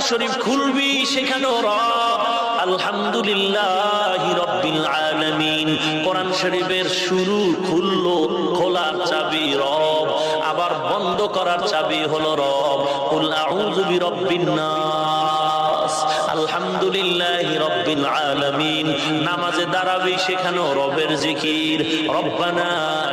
শরীফ খুলবি সেখানেও রব। আলহামদুলিল্লাহি রাব্বিল আলামিন। কোরআন শরীফের শুরু খুললো, খোলার চাবি রব, আবার বন্ধ করার চাবি হলো রব। কুল আউযু বিরাব্বিন নাস, আলহামদুলিল্লাহি রাব্বিল আলামিন। নামাজে দাঁড়াবি সেখানেও রবের জিকির, রব্বানা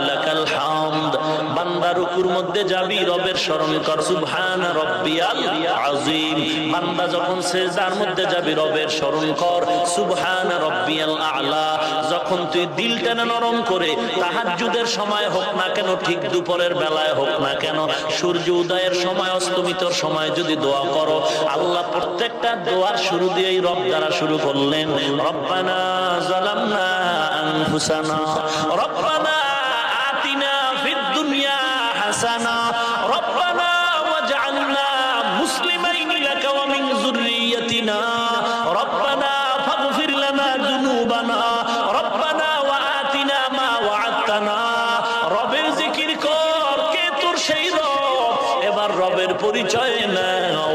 লাকাল হামদ। বান্দা রুকুর মধ্যে যাবি রবের স্মরণ কর, সুবহান রাব্বিয়াল আযীম। বান্দা যখন সিজদার মধ্যে যাবি রবের স্মরণ কর, সুবহান রাব্বিয়াল আ'লা। যখন তুই দিলটা নরম করে তাহাজ্জুদের সময় হোক না কেন, ঠিক দুপুরের বেলায় হোক না কেন, সূর্য উদয়ের সময়, অস্তমিতর সময় যদি দোয়া করো, আল্লাহ প্রত্যেকটা দোয়ার শুরু দিয়েই রব দ্বারা শুরু করলেন। রব্বানা যালামনা আনফুসানা, রব্বানা আতিনা ফিদ দুনিয়া হাসানা, রব্বানা ওয়াজআলনা মুসলিমাইনি লাকা ওয়া মিন যুররিয়াতিনা, রব্বানা ফাগফির লানা যুনুবানা, রব্বানা ওয়া আতিনা মা ওয়া'আদতানা। রবের জিকির কর, কে তোর সেই রব? এবার রবের পরিচয় নাও।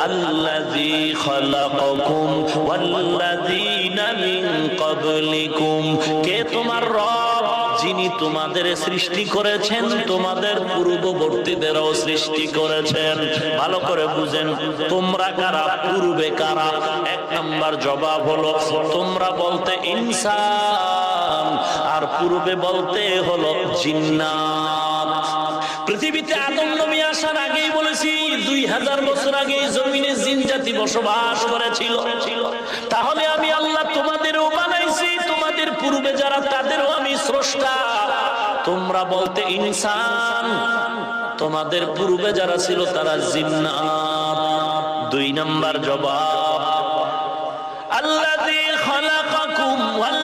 আল্লাযী খালাকাকুম ওয়াল্লাযীনা মিন ক্বাবলিকুম। কে তোমার রব? যিনি তোমাদের সৃষ্টি করেছেন, তোমাদের পূর্ববর্তীদেরও সৃষ্টি করেছেন। ভালো করে বুঝেন, তোমরা কারা, পূর্বে কারা? এক নাম্বার জবাব হলো তোমরা বলতে ইনসান, আর পূর্বে বলতে হলো জিন্নাত। পৃথিবীতে আদম নবী আসার আগেই বলেছি 2000 বছর আগে জমিনে জিন জাতি বসবাস করেছিল। তাহলে আমি আল্লাহ তোমাদেরও বানাইছি, তোমাদের পূর্বে যারা তাদেরও আমি স্রষ্টা। তোমরা বলতে ইনসান, তোমাদের পূর্বে যারা ছিল তারা জিন্নাত। 2 নাম্বার জবাব, আল্লাযী খালাকাকুম